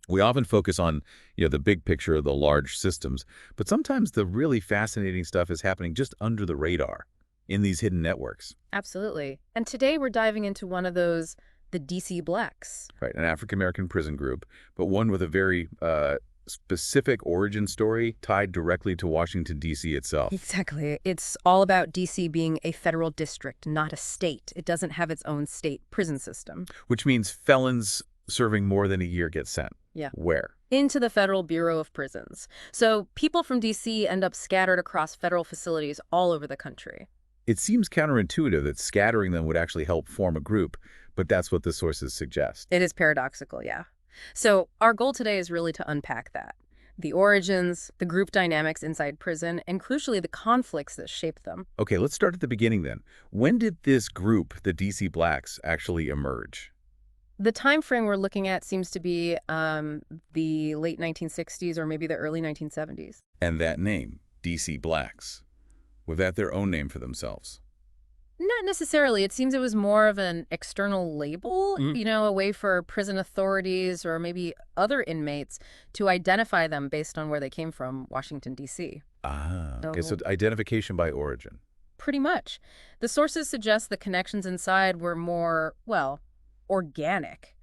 We often focus on, the big picture of the large systems, but sometimes the really fascinating stuff is happening just under the radar in these hidden networks. Absolutely. And today we're diving into one of those, the DC Blacks. Right, an African-American prison group, but one with a very specific origin story tied directly to Washington, D.C. itself. Exactly. It's all about DC being a federal district, not a state. It doesn't have its own state prison system. Which means felons serving more than a year get sent. Yeah. Where? Into the Federal Bureau of Prisons. So people from DC end up scattered across federal facilities all over the country. It seems counterintuitive that scattering them would actually help form a group, but that's what the sources suggest. It is paradoxical, yeah. So our goal today is really to unpack that. The origins, the group dynamics inside prison, and crucially the conflicts that shape them. Okay, let's start at the beginning then. When did this group, the DC Blacks, actually emerge? The time frame we're looking at seems to be the late 1960s or maybe the early 1970s. And that name, DC Blacks, was that their own name for themselves? Not necessarily. It seems it was more of an external label, a way for prison authorities or maybe other inmates to identify them based on where they came from, Washington, D.C. Ah, okay, so identification by origin. Pretty much. The sources suggest the connections inside were more, well, organic.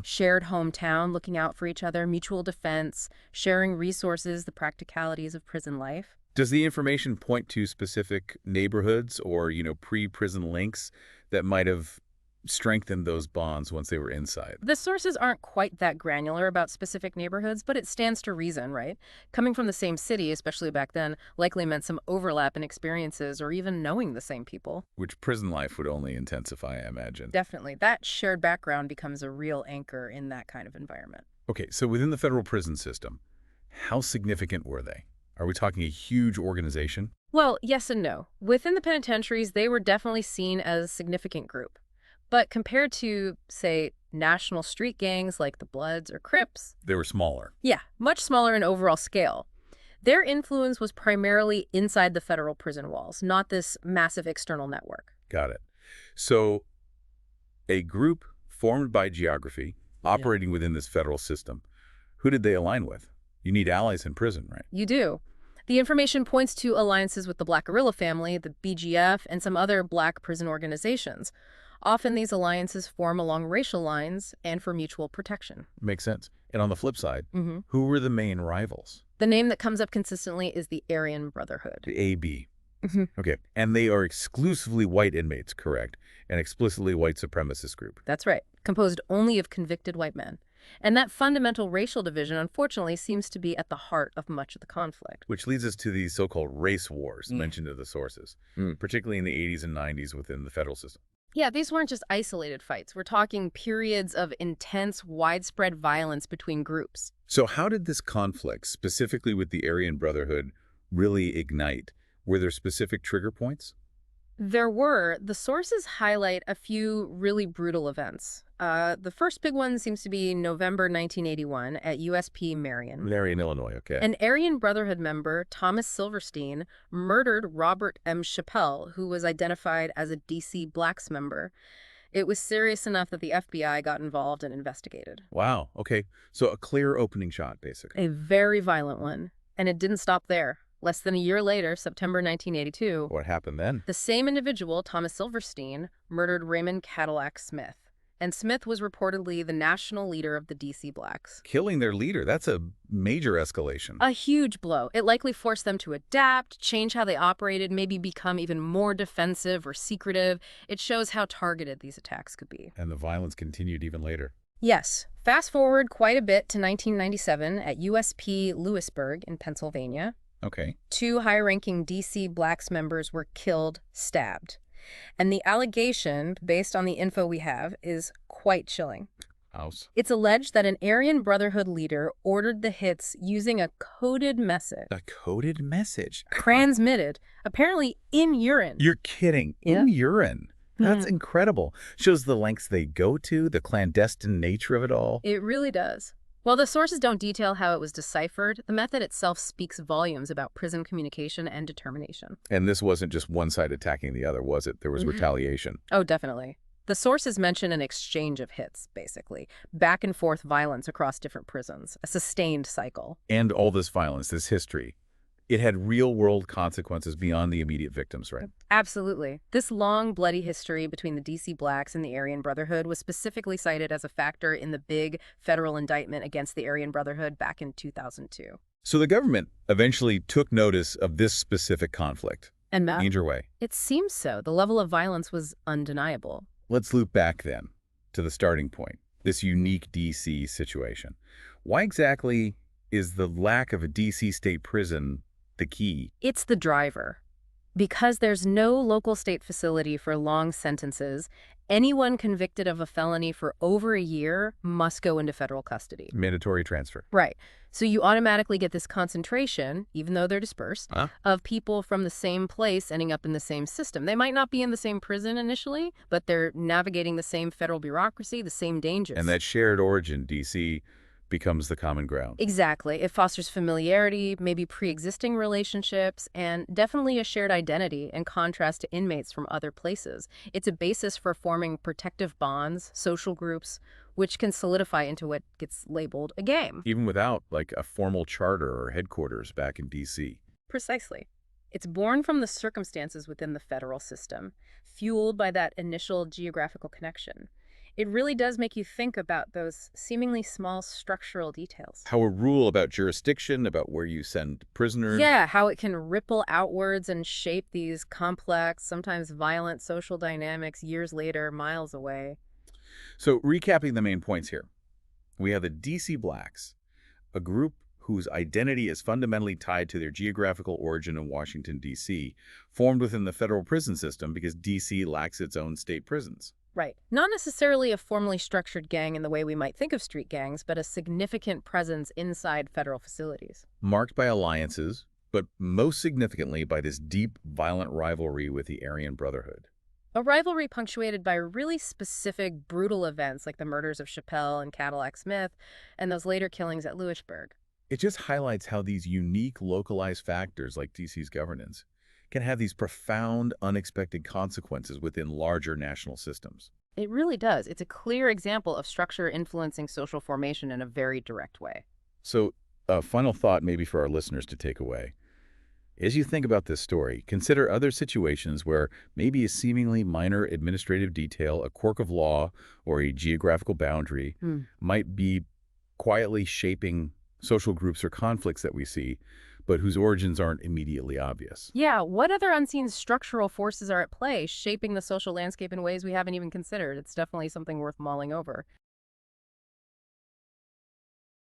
Shared hometown, looking out for each other, mutual defense, sharing resources, the practicalities of prison life. Does the information point to specific neighborhoods or, pre-prison links that might have strengthened those bonds once they were inside? The sources aren't quite that granular about specific neighborhoods, but it stands to reason, right? Coming from the same city, especially back then, likely meant some overlap in experiences or even knowing the same people. Which prison life would only intensify, I imagine. Definitely. That shared background becomes a real anchor in that kind of environment. Okay, so within the federal prison system, how significant were they? Are we talking a huge organization? Well, yes and no. Within the penitentiaries, they were definitely seen as a significant group. But compared to, say, national street gangs like the Bloods or Crips... They were smaller. Yeah, much smaller in overall scale. Their influence was primarily inside the federal prison walls, not this massive external network. Got it. So a group formed by geography, operating within this federal system, who did they align with? You need allies in prison, right? You do. The information points to alliances with the Black Guerrilla family, the BGF, and some other Black prison organizations. Often these alliances form along racial lines and for mutual protection. Makes sense. And on the flip side, who were the main rivals? The name that comes up consistently is the Aryan Brotherhood. The AB. Okay. And they are exclusively white inmates, correct? An explicitly white supremacist group. That's right. Composed only of convicted white men. And that fundamental racial division, unfortunately, seems to be at the heart of much of the conflict. Which leads us to these so-called race wars mentioned in the sources, particularly in the 80s and 90s within the federal system. Yeah, these weren't just isolated fights. We're talking periods of intense, widespread violence between groups. So how did this conflict, specifically with the Aryan Brotherhood, really ignite? Were there specific trigger points? There were. The sources highlight a few really brutal events. The first big one seems to be November 1981 at USP Marion. Marion, Illinois, okay. An Aryan Brotherhood member, Thomas Silverstein, murdered Robert M. Chappelle, who was identified as a DC Blacks member. It was serious enough that the FBI got involved and investigated. Wow, okay. So a clear opening shot, basically. A very violent one. And it didn't stop there. Less than a year later, September 1982, What happened then? the same individual, Thomas Silverstein, murdered Raymond Cadillac Smith. And Smith was reportedly the national leader of the DC Blacks. Killing their leader, that's a major escalation. A huge blow. It likely forced them to adapt, change how they operated, maybe become even more defensive or secretive. It shows how targeted these attacks could be. And the violence continued even later. Yes. Fast forward quite a bit to 1997 at USP Lewisburg in Pennsylvania. Okay. 2 high-ranking DC Blacks members were killed, stabbed. And the allegation, based on the info we have, is quite chilling. House. It's alleged that an Aryan Brotherhood leader ordered the hits using a coded message. A coded message? Transmitted, apparently in urine. You're kidding. Yeah. In urine. That's incredible. Shows the lengths they go to, the clandestine nature of it all. It really does. While the sources don't detail how it was deciphered, the method itself speaks volumes about prison communication and determination. And this wasn't just one side attacking the other, was it? There was retaliation. Oh, definitely. The sources mention an exchange of hits, basically. Back and forth violence across different prisons. A sustained cycle. And all this violence, this history, it had real-world consequences beyond the immediate victims, right? Absolutely. This long, bloody history between the D.C. blacks and the Aryan Brotherhood was specifically cited as a factor in the big federal indictment against the Aryan Brotherhood back in 2002. So the government eventually took notice of this specific conflict. And Matt? Major way. It seems so. The level of violence was undeniable. Let's loop back then to the starting point, this unique D.C. situation. Why exactly is the lack of a D.C. state prison the key? It's the driver. Because there's no local state facility for long sentences, anyone convicted of a felony for over a year must go into federal custody. Mandatory transfer. Right. So you automatically get this concentration, even though they're dispersed, of people from the same place ending up in the same system. They might not be in the same prison initially, but they're navigating the same federal bureaucracy, the same dangers. And that shared origin, D.C., becomes the common ground. Exactly. It fosters familiarity, maybe pre-existing relationships, and definitely a shared identity in contrast to inmates from other places. It's a basis for forming protective bonds, social groups, which can solidify into what gets labeled a game. Even without, like, a formal charter or headquarters back in D.C. Precisely. It's born from the circumstances within the federal system, fueled by that initial geographical connection. It really does make you think about those seemingly small structural details. How a rule about jurisdiction, about where you send prisoners. Yeah, how it can ripple outwards and shape these complex, sometimes violent social dynamics years later, miles away. So recapping the main points here, we have the D.C. Blacks, a group whose identity is fundamentally tied to their geographical origin in Washington, D.C., formed within the federal prison system because D.C. lacks its own state prisons. Right. Not necessarily a formally structured gang in the way we might think of street gangs, but a significant presence inside federal facilities. Marked by alliances, but most significantly by this deep, violent rivalry with the Aryan Brotherhood. A rivalry punctuated by really specific, brutal events like the murders of Chappelle and Cadillac Smith and those later killings at Lewisburg. It just highlights how these unique, localized factors like D.C.'s governance can have these profound, unexpected consequences within larger national systems. It really does. It's a clear example of structure influencing social formation in a very direct way. So, a final thought maybe for our listeners to take away. As you think about this story, consider other situations where maybe a seemingly minor administrative detail, a quirk of law, or a geographical boundary might be quietly shaping social groups or conflicts that we see, but whose origins aren't immediately obvious. Yeah, what other unseen structural forces are at play, shaping the social landscape in ways we haven't even considered? It's definitely something worth mulling over.